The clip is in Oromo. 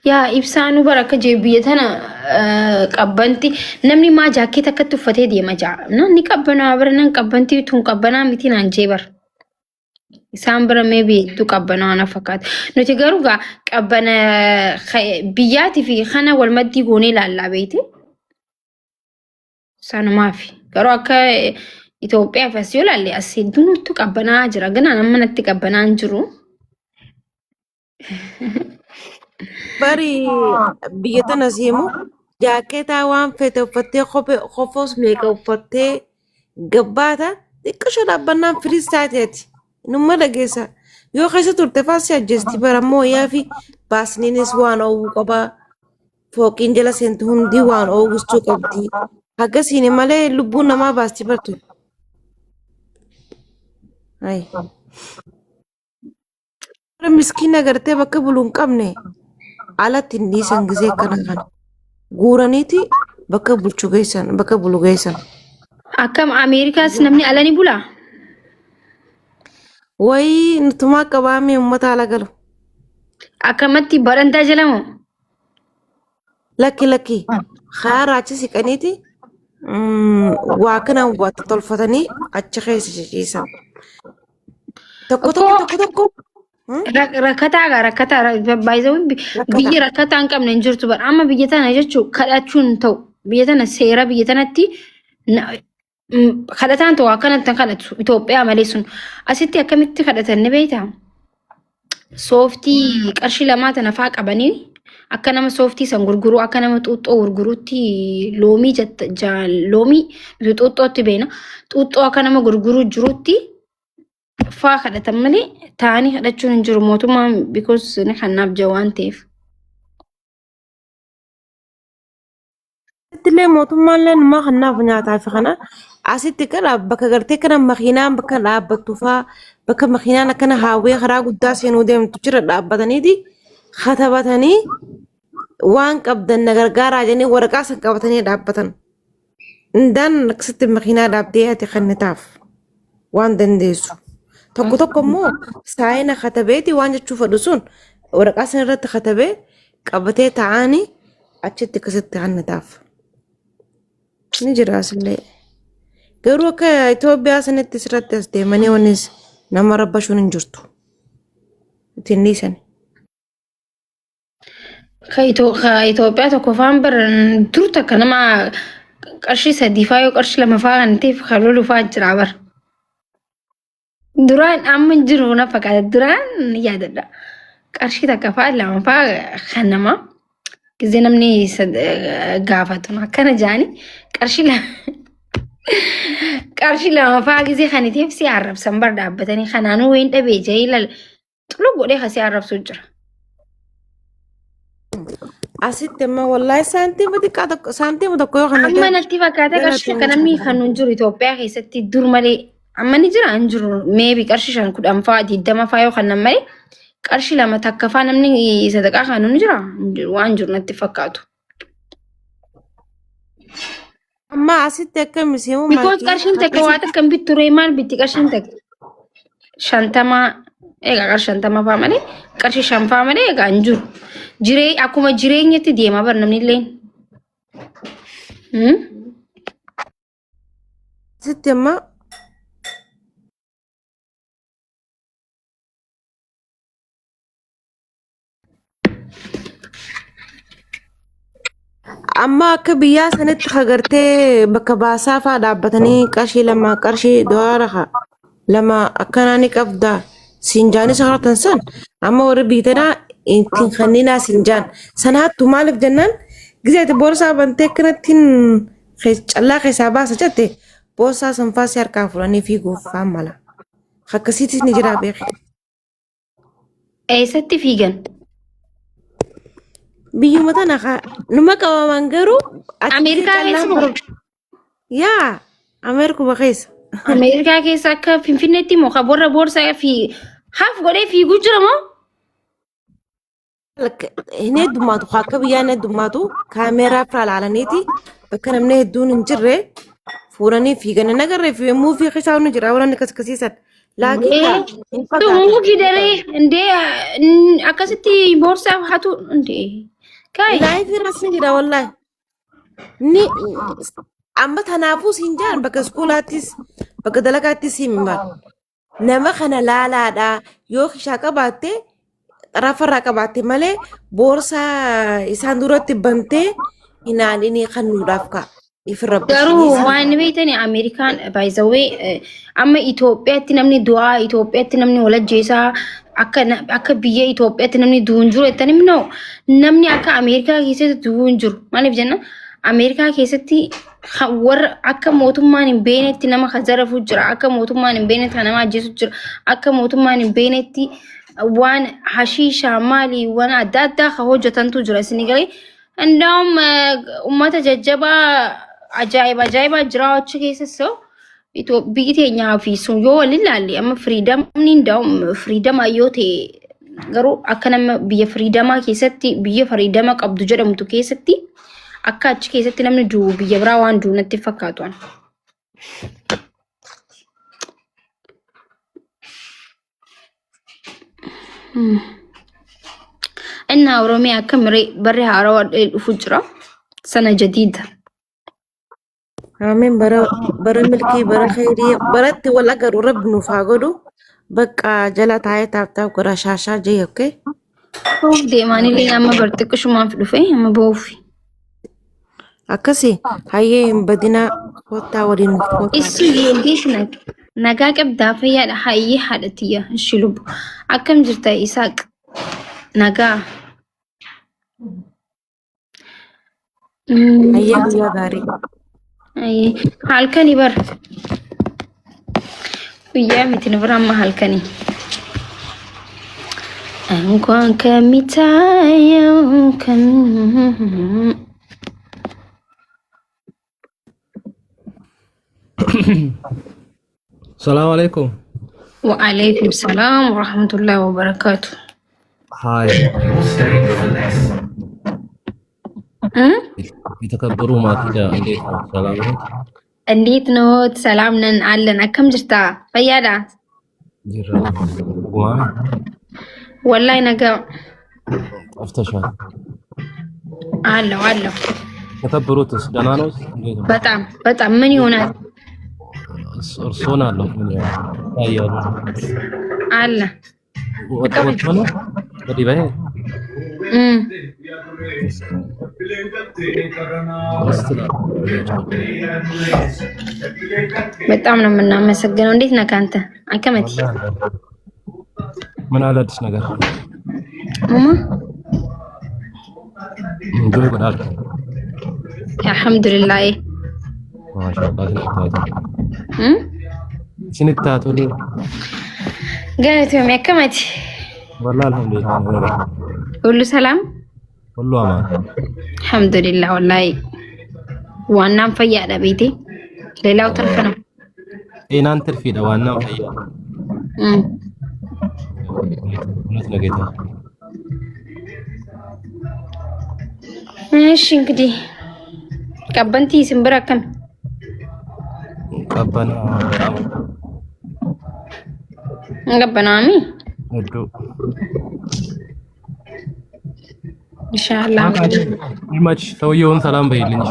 yaa ibsaanuu baraka jeebiyatana qabbanti namni maa jaakkeet akkatti uffatee deema jaa namni qabbanaa biranan qabbanti tun qabbanaa miti naan jeebar isaan bira meebi tu qabbanaa na fakkaata nuti garuu gaa qabbana biyyaatii fi kana wal maddii goonee ilaallaa beeyte sanumaafi garuu akka Itoophiyaa fas yoo ilaalle as hedduutu qabbanaa jira ganaan amma natti qabbanaa hin jiru. Bari biyya tana simu jaakeetaa waan fete uffattee qofoos meeqa uffattee gabbaata xiqqasho dhaabbannaan firiistaateeti numma dhageessa yoo keessa turte faasii ajjeesti barammoo yaa fi baasniinis waan oowwuu qabaa fooqiin jala seentu hundi waan oowwistuu qabdi akkasiin malee lubbuun namaa baasti bartu. Miskiina gartee bakka buluun qabne alatti hin dhiisan gisee kana kana guuraniiti bakka bulchu geessan bakka bulu geessan. Akkam Ameerikaas namni ala ni bulaa? Wayii nutumaa qabaamee uummata ala galu. Akkamatti barantaa jala moo? Lakki haa raacha siqaniiti waa kana waatti tolfatanii achi keessa ciisan. Tokko. Rakkataa baay'ee biyya rakkataa hin qabne hin jirtu bara amma biyya tana jechuun kadhachuun ta'u biyya tana seera biyya tanatti kadhataan ta'u akkanatti kadhatu Itoophiyaa malee sun asitti akkamitti kadhatan ni beektaa? Sooftii qarshii lamaa tana fa'aa qabanii akka nama sooftii san gurguruu akka nama xuuxxoo gurguruutti loomii xuuxxootti beena xuuxxoo akka nama gurguruu jirutti faa kadhatan malee taanii kadhachuun hin jiru mootummaan because ni kanaaf jawaan ta'eef. Illee mootummaallee nama kanaaf nyaataa fi kana asitti kana bakka gartee kana makiinaan bakka dhaabbattu faa bakka makiinaan akkana haawwee karaa guddaa seenuu deemtu jira dhaabbataniiti katabatanii waan qabdan na gargaaraa jedhanii waraqaa san qabatanii dhaabbatan. Indaan akkasitti makiinaa dhaabdee ati kannitaaf waan dandeessu. Tokko immoo saayina katabeeti waan jechuu fedhu sun waraqaa san irratti katabee qabatee taa'anii achitti akkasitti kannitaaf. Ni jira asillee. Garuu akka Itoophiyaa sanitti sirratti as deemanii wanis nama rabbashuun hin jirtu. Ittiin dhiisan. Itoophiyaa tokko faan baran turte akka nama qarshii sadii faa yoo qarshii lama faa kan ta'eef kan lolu faa jira bara. Duraan amma jiru na fakkaata duraan yaadadha. Qarshii takka faa lama faa kan nama gisee namni gaafatu akkana jaani qarshii lama faa gisee kan ta'eef si arrabsan bar dhaabbatanii kanaanuu wayin dhabee jee ilal xuluu godhee kasi arrabsuu jira. Asitti amma wallahi saantiima tokko yoo kan amma natti fakkaata qarshii akka namni kan nun jiru Itoophiyaa keessatti dur malee amma ni jira hin jiru meebi qarshii 10 faa 20 faa yoo kan nam malee qarshii lama takka faa namni sadaqaa kan nun jira waan jiru natti fakkaatu. Amma asitti akka miseenuu Because qarshiin takka waa takka bittu reemaan bitti qarshiin takka 50 egaa qarshii 50 faa malee qarshii 5 faa malee egaa hin jiru. Akkuma jireenyatti deema bar namni illee. Asitti amma akka biyyaa sanitti kagartee bakka baasaa fa'aa dhaabbatanii qarshii lama qarshii doolaara lama akkanaa ni qabda siinjaanis haratan san amma warri biitanaa ittiin kanneenaa siinjaan sanaattu maaliif jennaan gizeeti boorsaa bantee akkanattiin callaa keessaa baasa jette boorsaa sanfaasii harkaa fudhanii fiiguuf faan mala akkasiitis ni jira beeku. Eessatti fiigan? Biyyuma tana numa qabaman garuu Ameerikaa keessa moo? Yaa Ameerikuma keessa. Ameerikaa keessa akka Finfinneetti moo ka borra boorsaa fi haaf godhee fiiguu jira moo? Hin heddummaatu akka biyyaan heddummaatu kaameeraa fira ilaalaniiti bakka namni hedduun hin jirre fuudhanii fiigan nagarree fi yommuu fi keessaa nu jira waan akkas akkasiisan. Tumuuki daree indee akkasitti boorsaa hatu indee. Kai. Live rasmi jira wallahi. Ni amma tanaafuu siin jaan bakka iskuulaatis bakka dalagaattis himma. Nama kana laalaadha yoo kishaa qabaatte xarafarraa qabaatte malee boorsaa isaan duratti bantee hinaan inni kannuudhaaf ka'a. Ifirra Garuu waan beektani Ameerikaan by the way amma Itoophiyaatti namni du'aa Itoophiyaatti namni walajjeesaa akka biyya Itoophiyaatti namni du'uun jiru jettanii minoo namni akka Ameerikaa keessatti du'uun jiru maaliif jenna Ameerikaa keessatti warra akka mootummaan hin beenetti nama zarafu jira akka mootummaan hin beenetti nama ajjeesu jira akka mootummaan hin beenetti waan hashiishaa maalii waan adda addaa hojjetantu jira isin galee እንደውም ummata jajjabaa ajaa'iba jiraachuu keessa biyyi teenyaa fi sun yoo waliin ilaalle amma firiidamni እንደውም firiidama yoo ta'e garuu akka nama biyya firiidamaa keessatti biyya firiidama qabdu jedhamtu keessatti akka achi keessatti namni du'u biyya biraa waan du'u natti fakkaatu. إن أورومي أكمل بري هارو الفجرة سنة جديدة. آمين برا ملكي برا خيري برات ولا قرو رب نفاقدو بقى جلات هاي تابتاب قرا شاشة جي أوكي. بوف دي ماني لي أما برتكو شو ما فلوفي أما بوفي. أكسي هاي بدينا كوتا ورين كوتا. إسي يلقيتنك نجاك أبدا فيا هاي حالتية الشلوب أكم جرتا إساق نجا. هاي بيا غاري. أي هالكني بر ويا متن برام هالكني أنكون كمتايا كن السلام عليكم. وعليكم السلام ورحمة الله وبركاته. هاي يتكبروا ما كده انديت نوت سلامنا نعلن كم جرتا فيادا جرا والله نقا افتشوا علو تكبروا تسدنانوس بتام من يونات እርሶን አለው ምን ያያሉ አለ ወጣው ነው ወዲህ በይ በጣም ነው የምናመሰግነው። እንዴት ነህ አንተ? አንከመቲ ምን አለ አዲስ ነገር ምን ይጎዳል? አልሐምዱሊላህ ማሻአላህ ስንታቱ قالت يوم يا كمت والله الحمد لله قول له سلام والله امان الحمد لله والله وانا مفيا على بيتي ليلى وترفنا اين انت في ده وانا مفيا نتنقيتها ماشي እንግዲህ ቀበንቲ ስንብራ ከም ቀበና ቀበናሚ ወዶ ኢንሻአላህ ይማች ሰውየውን ሰላም በይልኝ